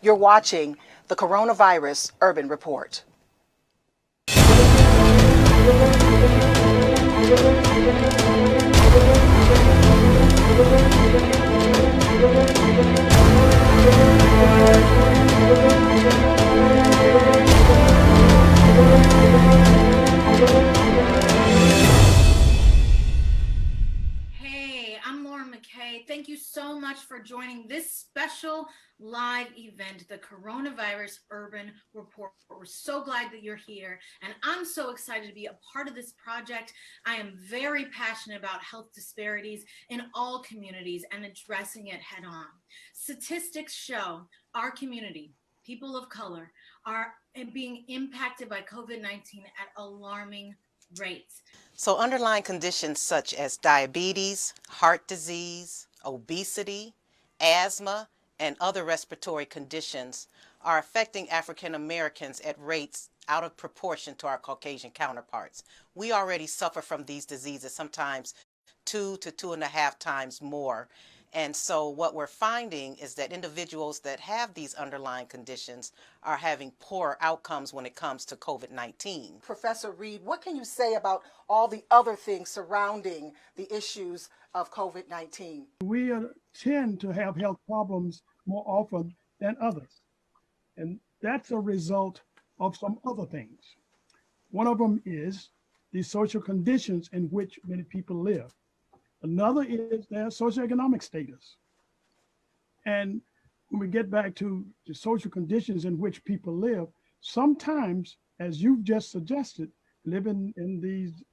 You're watching the Coronavirus Urban Report. Hey, I'm Lauren McKay. Thank you so much for joining this special live event, the Coronavirus Urban Report. We're so glad that you're here, and I'm so excited to be a part of this project. I am very passionate about health disparities in all communities and addressing it head on. Statistics show our community, people of color, are being impacted by COVID-19 at alarming rates. So underlying conditions such as diabetes, heart disease, obesity, asthma, and other respiratory conditions are affecting African Americans at rates out of proportion to our Caucasian counterparts. We already suffer from these diseases, sometimes 2 to 2.5 times more. And so what we're finding is that individuals that have these underlying conditions are having poor outcomes when it comes to COVID-19. Professor Reed, what can you say about all the other things surrounding the issues of COVID-19? We tend to have health problems more often than others. And that's a result of some other things. One of them is the social conditions in which many people live. Another is their socioeconomic status. And when we get back to the social conditions in which people live, sometimes, as you've just suggested, living in these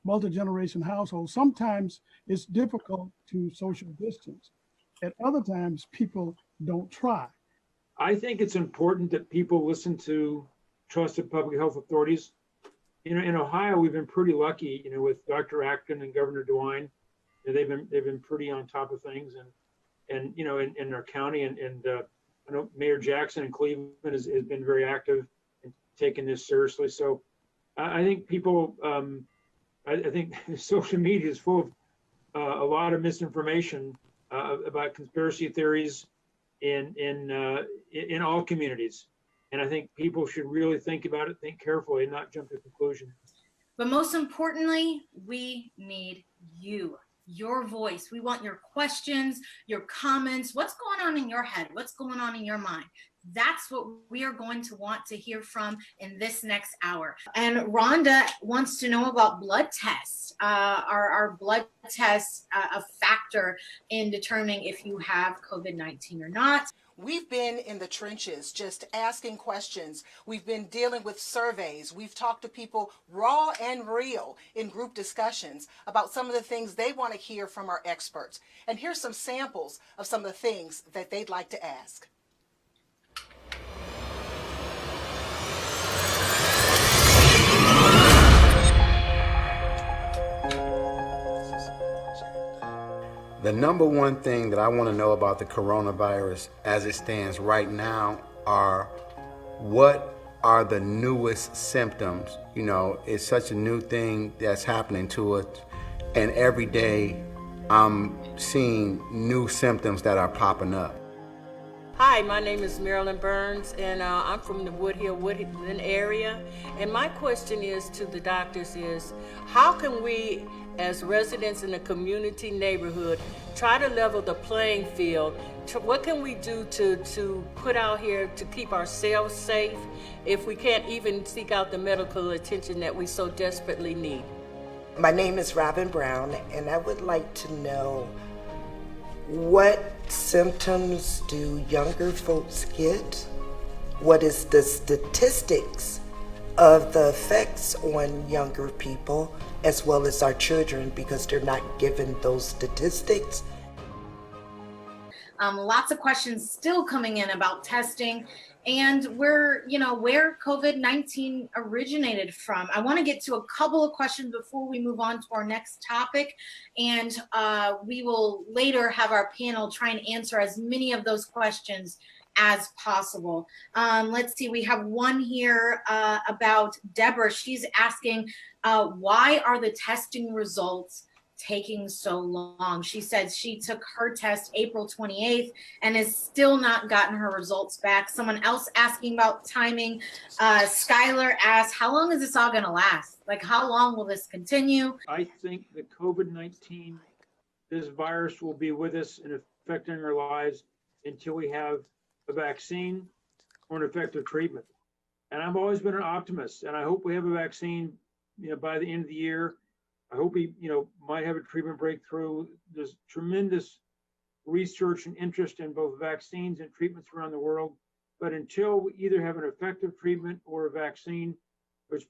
multi-generation households, sometimes it's difficult to social distance. At other times, people don't try. I think it's important that people listen to trusted public health authorities. In Ohio, we've been pretty lucky, with Dr. Acton and Governor DeWine. They've been pretty on top of things, and in our county, and I know Mayor Jackson in Cleveland has been very active in taking this seriously. So I think people, I think social media is full of a lot of misinformation about conspiracy theories in all communities, and I think people should really think about it, think carefully, and not jump to conclusions. But most importantly, we need you. Your voice. We want your questions, your comments. What's going on in your head? What's going on in your mind? That's what we are going to want to hear from in this next hour. And Rhonda wants to know about blood tests. Are blood tests a factor in determining if you have COVID-19 or not? We've been in the trenches just asking questions. We've been dealing with surveys. We've talked to people raw and real in group discussions about some of the things they want to hear from our experts. And here's some samples of some of the things that they'd like to ask. The number one thing that I want to know about the coronavirus as it stands right now are what are the newest symptoms. It's such a new thing that's happening to us, and every day I'm seeing new symptoms that are popping up. Hi, my name is Marilyn Burns, and I'm from the Woodland area. And my question is to the doctors is, how can we, as residents in a community neighborhood, try to level the playing field? What can we do to put out here to keep ourselves safe if we can't even seek out the medical attention that we so desperately need? My name is Robin Brown, and I would like to know, what symptoms do younger folks get? What is the statistics of the effects on younger people as well as our children, because they're not given those statistics? Lots of questions still coming in about testing and where COVID-19 originated from. I want to get to a couple of questions before we move on to our next topic, and we will later have our panel try and answer as many of those questions as possible. Let's see, we have one here about Deborah. She's asking, why are the testing results taking so long? She said she took her test April 28th and has still not gotten her results back. Someone else asking about timing. Skylar asked, how long is this all going to last? Like, how long will this continue? I think the COVID-19, this virus will be with us and affecting our lives until we have a vaccine or an effective treatment. And I've always been an optimist, and I hope we have a vaccine, by the end of the year. I hope we, might have a treatment breakthrough. There's tremendous research and interest in both vaccines and treatments around the world. But until we either have an effective treatment or a vaccine, which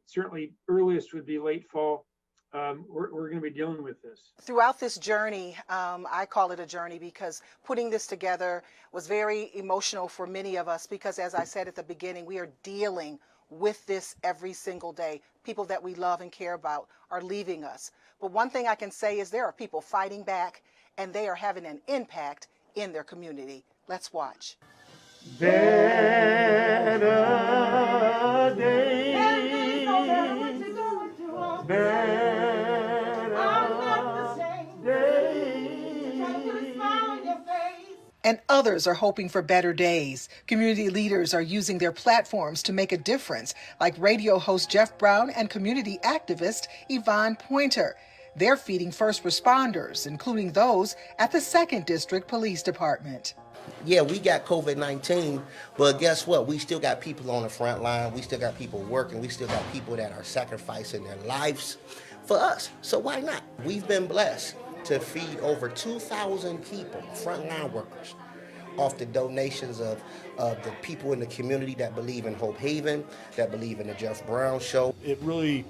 certainly earliest would be late fall, we're going to be dealing with this. Throughout this journey, I call it a journey because putting this together was very emotional for many of us because, as I said at the beginning, we are dealing with this every single day. People that we love and care about are leaving us. But one thing I can say is there are people fighting back and they are having an impact in their community. Let's watch. Better days. And others are hoping for better days. Community leaders are using their platforms to make a difference, like radio host Jeff Brown and community activist Yvonne Pointer. They're feeding first responders, including those at the 2nd District Police Department. Yeah, we got COVID-19, but guess what? We still got people on the front line. We still got people working. We still got people that are sacrificing their lives for us. So why not? We've been blessed to feed over 2,000 people, frontline workers, off the donations of the people in the community that believe in Hope Haven, that believe in the Jeff Brown Show. It really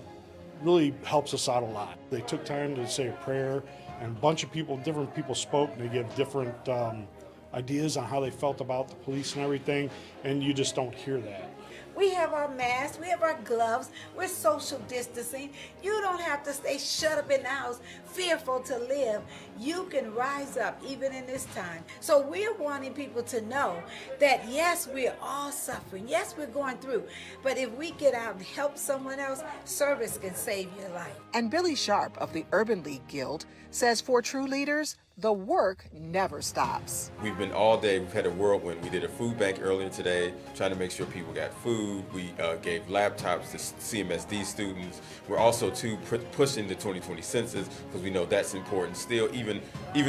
helps us out a lot. They took time to say a prayer, and a bunch of people, different people spoke, and they give different ideas on how they felt about the police and everything, and you just don't hear that. We have our masks, we have our gloves, we're social distancing. You don't have to stay shut up in the house, fearful to live. You can rise up even in this time. So we're wanting people to know that yes, we're all suffering. Yes, we're going through. But if we get out and help someone else, service can save your life. And Billy Sharp of the Urban League Guild says for true leaders, the work never stops. We've been all day, we've had a whirlwind. We did a food bank earlier today, trying to make sure people got food. We gave laptops to CMSD students. We're also pushing the 2020 census because we know that's important still. Even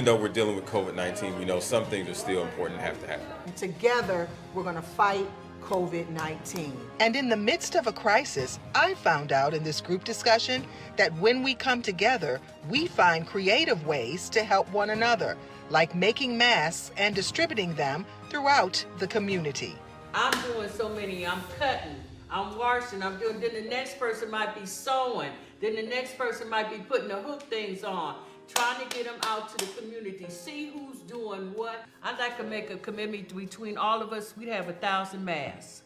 though we're dealing with COVID-19, we know some things are still important and have to happen. Together, we're going to fight COVID-19. And in the midst of a crisis, I found out in this group discussion that when we come together, we find creative ways to help one another, like making masks and distributing them throughout the community. I'm doing so many, I'm cutting, I'm washing, I'm doing, then the next person might be sewing, then the next person might be putting the hook things on, trying to get them out to the community, see who's doing what. I'd like to make a commitment between all of us. We'd have 1,000 masks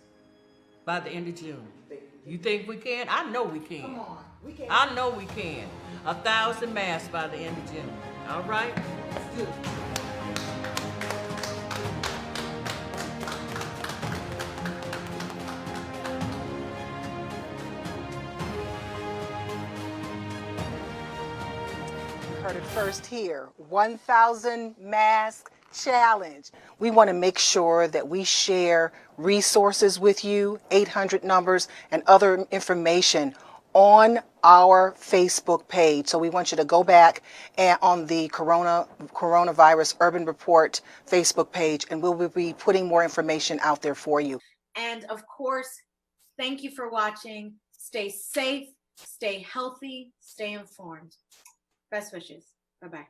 by the end of June. You think we can? I know we can. Come on, we can. I know we can. 1,000 masks by the end of June. All right? Good. Heard it first here, 1,000 mask challenge. We want to make sure that we share resources with you, 800 numbers and other information on our Facebook page. So we want you to go back and on the Coronavirus Urban Report Facebook page, and we'll be putting more information out there for you. And of course, thank you for watching. Stay safe, stay healthy, stay informed. Best wishes. Bye-bye.